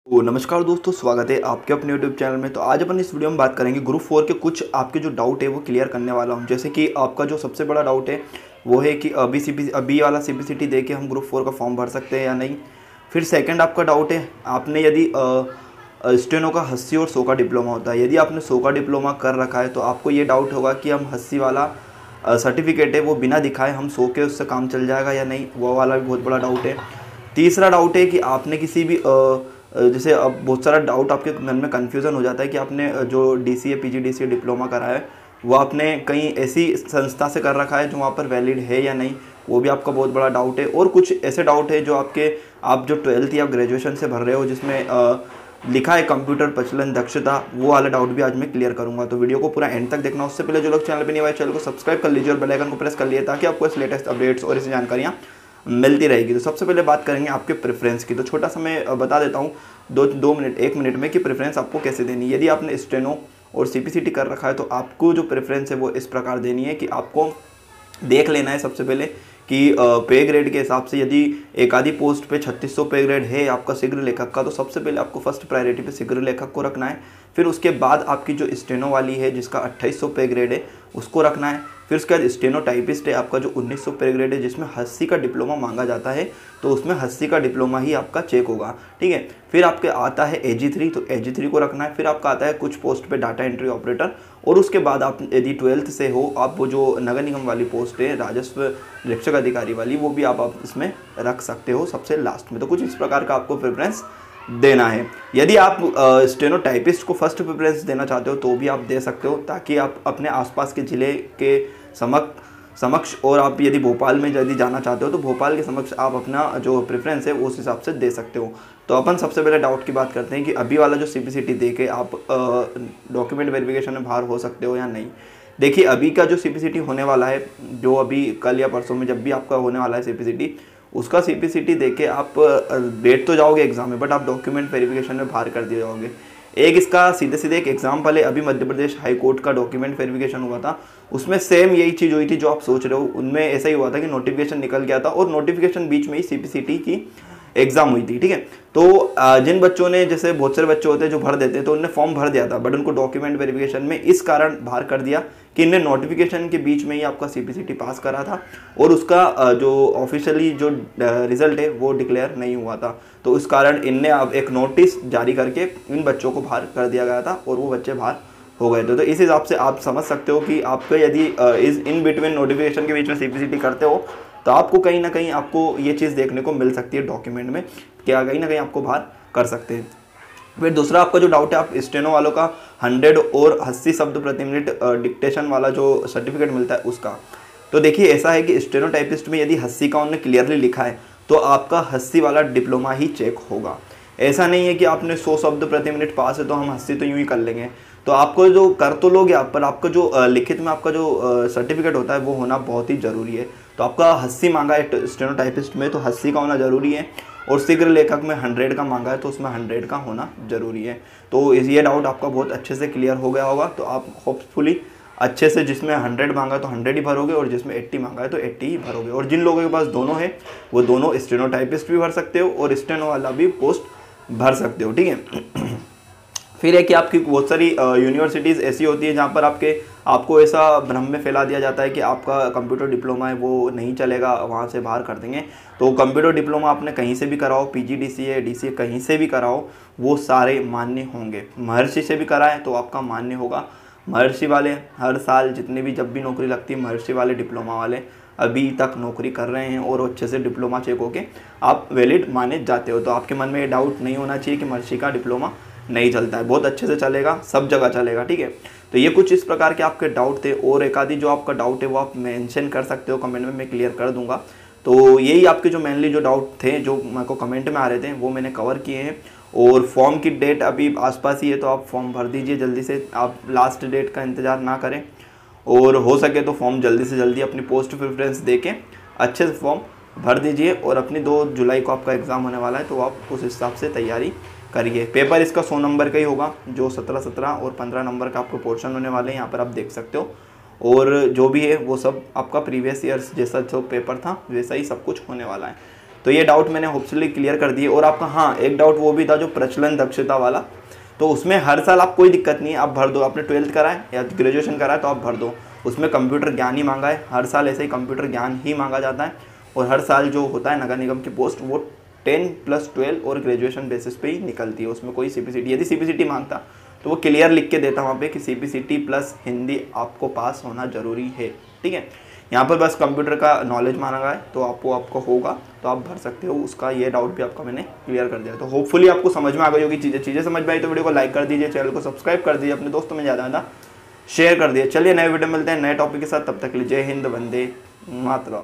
तो नमस्कार दोस्तों, स्वागत है आपके अपने यूट्यूब चैनल में। तो आज अपन इस वीडियो में बात करेंगे ग्रुप 4 के कुछ आपके जो डाउट है वो क्लियर करने वाला हूं। जैसे कि आपका जो सबसे बड़ा डाउट है वो है कि अभी वाला सीपीसीटी दे के हम ग्रुप 4 का फॉर्म भर सकते हैं या नहीं। फिर सेकंड आपका डाउट है, आपने यदि स्टेनो का 80 और 100 का डिप्लोमा होता है, यदि आपने 100 का डिप्लोमा कर रखा है तो आपको ये डाउट होगा कि हम 80 वाला सर्टिफिकेट है वो बिना दिखाए हम 100 के उससे काम चल जाएगा या नहीं। वो वाला भी बहुत बड़ा डाउट है। तीसरा डाउट है कि आपने किसी भी जैसे अब बहुत सारा डाउट आपके मन में कन्फ्यूज़न हो जाता है कि आपने जो डीसीए पीजीडीसीए डिप्लोमा करा है वो आपने कहीं ऐसी संस्था से कर रखा है जो वहाँ पर वैलिड है या नहीं। वो भी आपका बहुत बड़ा डाउट है। और कुछ ऐसे डाउट है जो आप जो 12th या ग्रेजुएशन से भर रहे हो जिसमें लिखा है कंप्यूटर प्रचलन दक्षता, वो वाला डाउट भी आज मैं क्लियर करूंगा। तो वीडियो को पूरा एंड तक देखना। उससे पहले जो लोग चैनल पर नहीं आए चैनल को सब्सक्राइब कर लीजिए और बेल आइकन को प्रेस कर लिए ताकि आपको इस लेटेस्ट अपडेट्स और इस जानकारियाँ मिलती रहेगी। तो सबसे पहले बात करेंगे आपके प्रेफरेंस की। तो छोटा सा मैं बता देता हूँ एक मिनट में कि प्रेफरेंस आपको कैसे देनी है। यदि आपने स्टेनो और सीपीसीटी कर रखा है तो आपको जो प्रेफरेंस है वो इस प्रकार देनी है कि आपको देख लेना है सबसे पहले कि पे ग्रेड के हिसाब से यदि एक आधी पोस्ट पे 3600 पे ग्रेड है आपका शीघ्र लेखक का, तो सबसे पहले आपको फर्स्ट प्रायोरिटी पे शीघ्र लेखक को रखना है। फिर उसके बाद आपकी जो स्टेनो वाली है जिसका 2800 पे ग्रेड है उसको रखना है। फिर उसके बाद स्टेनो टाइपिस्ट है आपका जो 1900 पे ग्रेड है जिसमें 80 का डिप्लोमा मांगा जाता है, तो उसमें 80 का डिप्लोमा ही आपका चेक होगा, ठीक है। फिर आपके आता है AG3, तो AG3 को रखना है। फिर आपका आता है कुछ पोस्ट पे डाटा एंट्री ऑपरेटर। और उसके बाद आप यदि 12th से हो, आप वो जो नगर निगम वाली पोस्ट है राजस्व निरीक्षक अधिकारी वाली, वो भी आप इसमें रख सकते हो सबसे लास्ट में। तो कुछ इस प्रकार का आपको प्रेफरेंस देना है। यदि आप स्टेनो टाइपिस्ट को फर्स्ट प्रेफरेंस देना चाहते हो तो भी आप दे सकते हो, ताकि आप अपने आसपास के ज़िले के समक्ष और आप यदि भोपाल में यदि जाना चाहते हो तो भोपाल के समक्ष आप अपना जो प्रेफरेंस है उस हिसाब से दे सकते हो। तो अपन सबसे पहले डाउट की बात करते हैं कि अभी वाला जो सीपीसीटी दे के आप डॉक्यूमेंट वेरिफिकेशन में बाहर हो सकते हो या नहीं। देखिए, अभी का जो सीपीसीटी होने वाला है, जो अभी कल या परसों में जब भी आपका होने वाला है सीपीसीटी, उसका सीपीसीटी देके आप बैठ तो जाओगे एग्जाम में, बट आप डॉक्यूमेंट वेरिफिकेशन में बाहर कर दिए जाओगे। एक इसका सीधे एक एग्जाम्पल है, अभी मध्य प्रदेश हाई कोर्ट का डॉक्यूमेंट वेरिफिकेशन हुआ था, उसमें सेम यही चीज़ हुई थी जो आप सोच रहे हो। उनमें ऐसा ही हुआ था कि नोटिफिकेशन निकल गया था और नोटिफिकेशन बीच में ही सीपीसीटी की एग्जाम हुई थी, ठीक है। तो जिन बच्चों ने, जैसे बहुत सारे बच्चे होते हैं जो भर देते हैं, तो उन्होंने फॉर्म भर दिया था बट उनको डॉक्यूमेंट वेरिफिकेशन में इस कारण बाहर कर दिया कि इन्हें नोटिफिकेशन के बीच में ही आपका सीपीसीटी पास करा था और उसका जो ऑफिशियली जो रिजल्ट है वो डिक्लेयर नहीं हुआ था। तो इस कारण इनने अब एक नोटिस जारी करके इन बच्चों को बाहर कर दिया गया था और वो बच्चे बाहर हो गए थे। तो इस हिसाब से आप समझ सकते हो कि आपको यदि इस इन बिटवीन नोटिफिकेशन के बीच में सीपीसीटी करते हो तो आपको कहीं ना कहीं आपको ये चीज़ देखने को मिल सकती है डॉक्यूमेंट में, क्या कहीं ना कहीं आपको बाहर कर सकते हैं। फिर दूसरा आपका जो डाउट है, आप स्टेनो वालों का 100 और 80 शब्द प्रति मिनट डिक्टेशन वाला जो सर्टिफिकेट मिलता है उसका। तो देखिए, ऐसा है कि स्टेनो टाइपिस्ट में यदि 80 का उन्होंने क्लियरली लिखा है तो आपका 80 वाला डिप्लोमा ही चेक होगा। ऐसा नहीं है कि आपने 100 शब्द प्रति मिनट पास है तो हम 80 तो यूँ ही कर लेंगे। तो आपको जो कर तो लोगे आप, पर आपका जो लिखित में आपका जो सर्टिफिकेट होता है वो होना बहुत ही ज़रूरी है। तो आपका 80 मांगा है स्टेनो टाइपिस्ट में तो 80 का होना ज़रूरी है, और शीघ्र लेखक में 100 का मांगा है तो उसमें 100 का होना ज़रूरी है। तो ये डाउट आपका बहुत अच्छे से क्लियर हो गया होगा। तो आप होपफुली अच्छे से, जिसमें 100 मांगा है तो 100 ही भरोगे और जिसमें 80 मांगा है तो 80 ही भरोगे। और जिन लोगों के पास दोनों है वो दोनों स्टेनो टाइपिस्ट भी भर सकते हो और स्टेनो वाला भी पोस्ट भर सकते हो, ठीक है। फिर है कि आपकी बहुत सारी यूनिवर्सिटीज़ ऐसी होती है जहाँ पर आपको ऐसा भ्रम में फैला दिया जाता है कि आपका कंप्यूटर डिप्लोमा है वो नहीं चलेगा, वहाँ से बाहर कर देंगे। तो कंप्यूटर डिप्लोमा आपने कहीं से भी कराओ, पीजीडीसीए डीसीए कहीं से भी कराओ, वो सारे मान्य होंगे। महर्षि से भी कराएं तो आपका मान्य होगा। महर्षि वाले हर साल जितने भी जब भी नौकरी लगती है, महर्षि वाले डिप्लोमा वाले अभी तक नौकरी कर रहे हैं और अच्छे से डिप्लोमा चेक होके आप वैलिड माने जाते हो। तो आपके मन में ये डाउट नहीं होना चाहिए कि महर्षि का डिप्लोमा नहीं चलता है, बहुत अच्छे से चलेगा, सब जगह चलेगा, ठीक है। तो ये कुछ इस प्रकार के आपके डाउट थे, और एक आदि जो आपका डाउट है वो आप मेंशन कर सकते हो कमेंट में, मैं क्लियर कर दूंगा। तो यही आपके जो मेनली जो डाउट थे जो मेरे को कमेंट में आ रहे थे वो मैंने कवर किए हैं। और फॉर्म की डेट अभी आसपास ही है तो आप फॉर्म भर दीजिए जल्दी से, आप लास्ट डेट का इंतज़ार ना करें, और हो सके तो फॉर्म जल्दी से जल्दी अपनी पोस्ट प्रेफरेंस दे के अच्छे से फॉर्म भर दीजिए। और अपनी 2 जुलाई को आपका एग्ज़ाम होने वाला है तो आप उस हिसाब से तैयारी करिए। पेपर इसका 100 नंबर का ही होगा, जो 17 और 15 नंबर का आपको पोर्शन होने वाले हैं, यहाँ पर आप देख सकते हो। और जो भी है वो सब आपका प्रीवियस ईयर्स जैसा जो पेपर था वैसा ही सब कुछ होने वाला है। तो ये डाउट मैंने होपफुली क्लियर कर दिए। और आपका हाँ एक डाउट वो भी था जो प्रचलन दक्षता वाला, तो उसमें हर साल आप कोई दिक्कत नहीं है, आप भर दो। आपने 12th करा है या ग्रेजुएशन करा है तो आप भर दो। उसमें कंप्यूटर ज्ञान ही मांगा है, हर साल ऐसे ही कंप्यूटर ज्ञान ही मांगा जाता है। और हर साल जो होता है नगर निगम की पोस्ट वो 10+12 और ग्रेजुएशन बेसिस पे ही निकलती है, उसमें कोई CPCT, यदि CPCT मांगता तो वो क्लियर लिख के देता वहाँ पे कि CPCT प्लस हिंदी आपको पास होना ज़रूरी है। ठीक है, यहाँ पर बस कंप्यूटर का नॉलेज मांगा है तो आपको होगा तो आप भर सकते हो। उसका ये डाउट भी आपका मैंने क्लियर कर दिया। तो होपफुली आपको समझ में आ गई होगी चीज़ें समझ में आई तो वीडियो को लाइक कर दीजिए, चैनल को सब्सक्राइब कर दीजिए, अपने दोस्तों में ज़्यादा शेयर कर दिए। चलिए नए वीडियो मिलते हैं नए टॉपिक के साथ, तब तक के लिए जय हिंद, वंदे मातरम।